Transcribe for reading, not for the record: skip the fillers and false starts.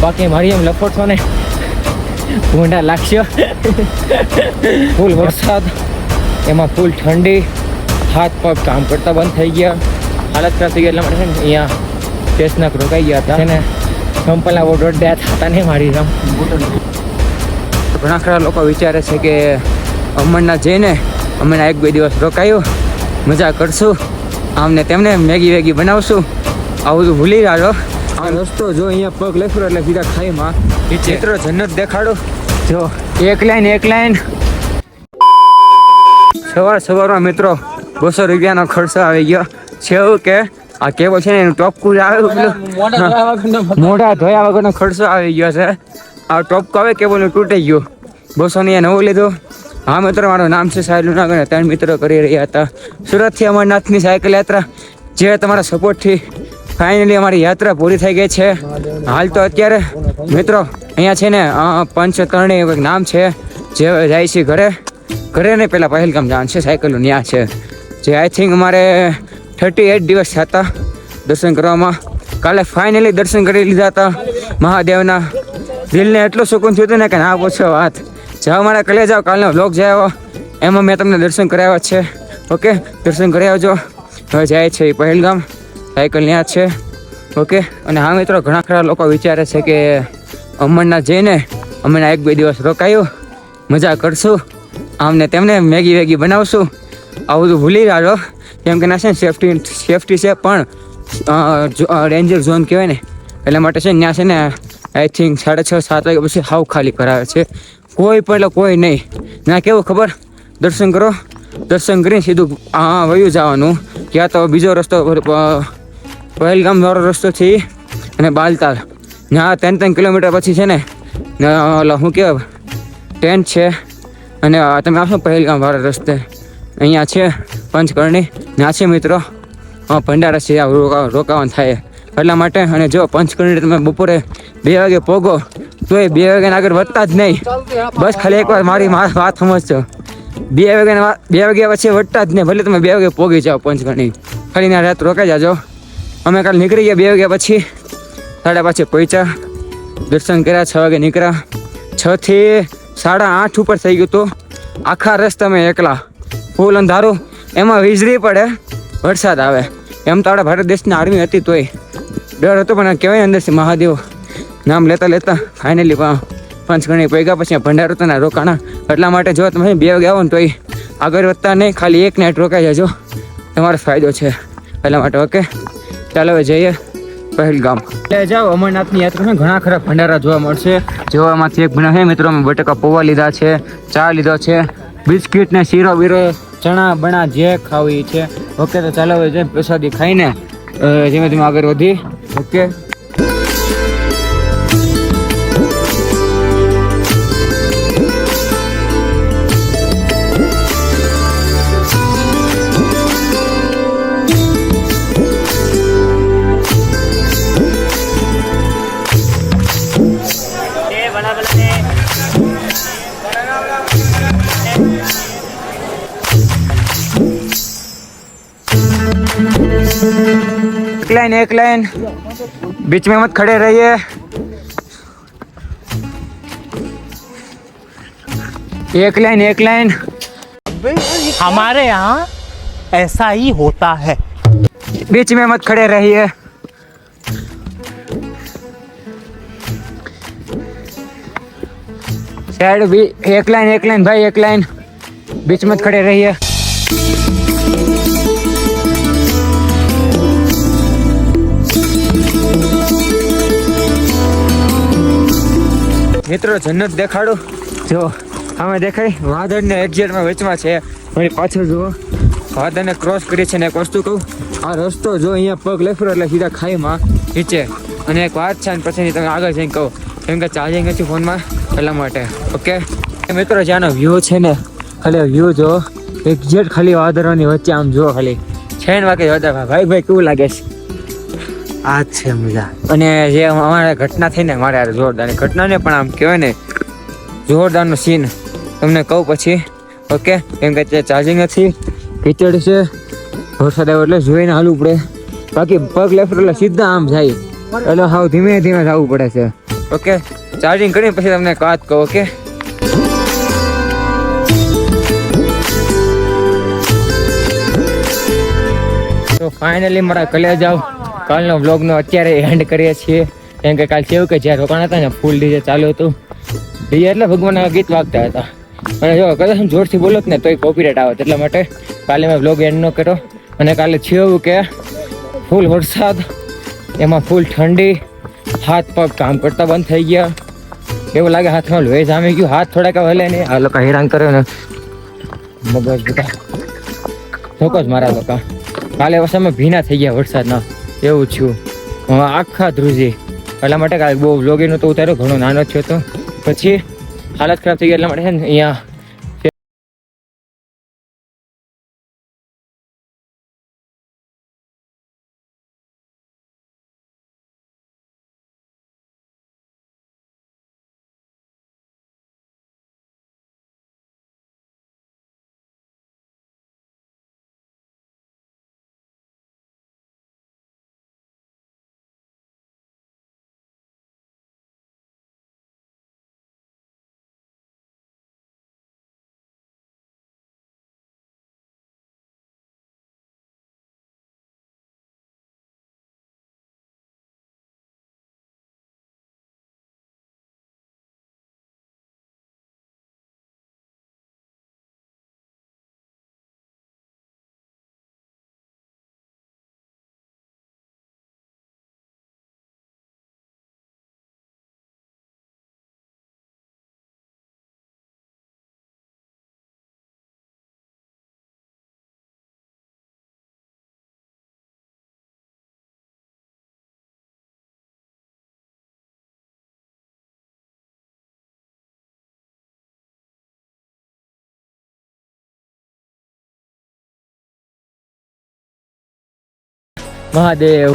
બાકી મારી એમ લપટશો ને ભૂંડા લાગશે. ફૂલ વરસાદ, એમાં ફૂલ ઠંડી, હાથ પગ કામ કરતા બંધ થઈ ગયા, હાલત ખરાબ થઈ ગઈ. એટલા માટે છે ને અહીંયા સ્ટેશનક રોકાઈ ગયા હતા ને કંપલના ઓર્ડર થતા નહીં મારી આમ. ઘણા ખરા લોકો વિચારે છે કે અમરનાથ જઈને હમણાં 1-2 દિવસ રોકાયું, મજા કરશું, આમને તેમને મેગી વેગી બનાવશું, આવું બધું ભૂલી રહ્યા. આ રસ્તો જો અહીંયા પગ લખ્યો એટલે સીધા ખાઈમાં મિત્રો જન્નત દેખાડો. જો એક લાઈન સવારમાં મિત્રો 200 રૂપિયાનો ખર્ચો આવી ગયો છે. એવું કે આ કેવો છે ને એનું ટોપકું આવે, મોઢા ધોયા વગરનો ખર્ચો આવી ગયો છે. આ ટોપકું આવે કેવું તૂટી ગયું, 200 ની નવું લીધું. હા મિત્રો, મારું નામ છે સાહેબ લુનાગર. 3 મિત્રો કરી રહ્યા હતા સુરતથી અમરનાથની સાયકલ યાત્રા, જે તમારા સપોર્ટથી ફાઇનલી અમારી યાત્રા પૂરી થઈ ગઈ છે. હાલ તો અત્યારે મિત્રો અહીંયા છે ને પંચતરણી એક નામ છે, જે જાય છે ઘરે ને પહેલાં પહેલગામ જવાનું છે. સાયકલો ત્યાં છે, જે આઈ થિંક અમારે 38 દિવસ થયા દર્શન કરવામાં. કાલે ફાઇનલી દર્શન કરી લીધા હતા મહાદેવના. દિલને એટલું સુકૂન થયું હતું ને કે ના પૂછો વાત. જાઓ મારા કલે જાઓ, કાલનો વ્લોગ જાઓ એમાં મેં તમને દર્શન કરાવ્યા છે. ઓકે, દર્શન કરી આવજો. હવે જાય છે એ પહેલગામ, સાયકલ ત્યાં છે. ઓકે, અને હા મિત્રો, ઘણા ખરા લોકો વિચારે છે કે અમરનાથ જઈને હમણાં 1-2 દિવસ રોકાયું, મજા કરશું, આમને તેમને મેગી વેગી બનાવશું, આવું બધું ભૂલી રહ્યા. કેમ કે ના છે ને સેફટી છે, પણ ડેન્જર ઝોન કહેવાય ને, એટલા માટે છે ને ત્યાં છે ને આઈ થિંક 6:30-7 વાગ્યા પછી હાવ ખાલી કરાવે છે. કોઈ પણ એટલે કોઈ નહીં. ના કેવું ખબર, દર્શન કરો, દર્શન કરીને સીધું વયું જવાનું, ક્યાં તો બીજો રસ્તો પહેલગામ વાળો રસ્તો છે અને બાલતાલ, ત્યાં 3 કિલોમીટર પછી છે ને શું કહેવાય ટેન્ટ છે. અને તમે આવશો પહેલગામ વાળા રસ્તે, અહીંયા છે પંચકરણી, ત્યાં છે મિત્રો ભંડારા છે, રોકાવાનું થાય એટલા માટે. અને જો પંચકરણી તમે બપોરે 2 વાગે પોગો તો એ 2 વાગ્યાને આગળ વધતા જ નહીં. બસ ખાલી એકવાર મારી વાત સમજજો, 2 વાગ્યા પછી વધતા જ નહીં. ભલે તમે 2 વાગે પોગી જાઓ પંચકરણી, ખાલી ત્યાં રાત રોકાઈ જાજો. અમે કાલે નીકળી ગયા 2 વાગ્યા પછી, 5:30 પહોંચ્યા, દર્શન કર્યા, 6 વાગે નીકળ્યા. 6 થી 8:30 ઉપર થઈ ગયું હતું. આખા રસ્તા મેં એકલા, ફૂલ અંધારું, એમાં વીજળી પડે, વરસાદ આવે. એમ તો આપણા ભારત દેશની આર્મી હતી તોય ડર હતો, પણ કહેવાય અંદરથી મહાદેવ નામ લેતા ફાઇનલી પંચકરણી પૈગા પછી ભંડારો તના રોકાણા. એટલા માટે જો તમે 2 વાગે આવો ને તોય આગળ વધતા નહીં, ખાલી 1 નાઇટ રોકાઈ જજો, તમારો ફાયદો છે એટલા માટે. ઓકે, ચાલો હવે જઈએ પહેલગામ. એટલે જાઓ અમરનાથની યાત્રા, ઘણા ખરા ભંડારા જોવા મળશે. જોવામાંથી એક ભણા છે મિત્રો, અમે બટાકા પૌવા લીધા છે, ચા લીધો છે, બિસ્કિટ ને શીરો બીરો, ચણા બણા જે ખાવી છે. ઓકે, તો ચાલો હવે જઈને પ્રસાદી ખાઈને ધીમે ધીમે આગળ વધી. ઓકે, एक लाइन बीच में मत खड़े रहिए. एक लाइन हमारे यहाँ ऐसा ही होता है. बीच में मत खड़े रहिए. साइड भी एक लाइन भाई, एक लाइन, बीच मत खड़े रहिए. મિત્રો જન્નત દેખાડો. જો અમે દેખાય વાદળને એક્ઝેક્ટમાં વચમાં છે, મારી પાછળ જુઓ વાદળને ક્રોસ કરી છે. ને એક વસ્તુ કહું, આ રસ્તો જો અહીંયા પગ લેફરો એટલે સીધા ખાઈમાં નીચે. અને એક વાત છે, પછી તમે આગળ જઈને કહો, કેમ કે ચાર્જિંગ નથી ફોનમાં એટલા માટે. ઓકે મિત્રો, જ્યાંનો વ્યૂ છે ને, ખાલી વ્યૂ જો એક્ઝેક્ટ ખાલી વાદળોની વચ્ચે આમ જુઓ, ખાલી છે ને વાગે વાદળ. ભાઈ કેવું લાગે છે? આ છે મજા. અને જે અમારે ઘટના થઈ ને મારે જોરદાર ઘટના ને, પણ આમ કહેવાય ને જોરદારનો સીન તમને કહું પછી. ઓકે, કેમ કે ત્યાં ચાર્જિંગ નથી, કીચડ છે, વરસાદ આવ્યો એટલે જોઈને હાલવું પડે. બાકી પગ લેફ્ટ એટલે સીધા આમ જાય, એટલે હાવ ધીમે ધીમે જવું પડે છે. ઓકે, ચાર્જિંગ કરીને પછી તમને એક વાત કહું. ઓકે, તો ફાઇનલી મારા કલેજ આવ કાલનો વ્લોગનો અત્યારે એન્ડ કરીએ છીએ. કેમ કે કાલ કેવું કે જ્યાં રોકાણ હતા ને ફૂલ ડીજે ચાલુ હતું. ડીજે એટલે ભગવાનના ગીત વાગતા હતા. અને જો કદાચ હું જોરથી બોલો ને તોય કોપીરાઇટ આવે, એટલા માટે કાલે મેં વ્લોગ એન્ડ ન કર્યો. અને કાલે છે એવું કે ફૂલ વરસાદ, એમાં ફૂલ ઠંડી, હાથ પગ કામ કરતા બંધ થઈ ગયા. એવું લાગે હાથમાં લોહી જામી ગયું, હાથ થોડાક હલે નહીં. આ લોકો હેરાન કરે ને મગજ બધા ધોકો જ મારા લોકો. કાલે વરસાદમાં ભીના થઈ ગયા વરસાદના, એવું થયું આખા ધ્રુજી. એટલા માટે કાલે બહુ વ્લોગિંગ નહોતો ઉતાર્યો, ઘણો નાનો થયો હતો. પછી હાલત ખરાબ થઈ ગઈ, એટલા માટે છે ને અહીંયા મહાદેવ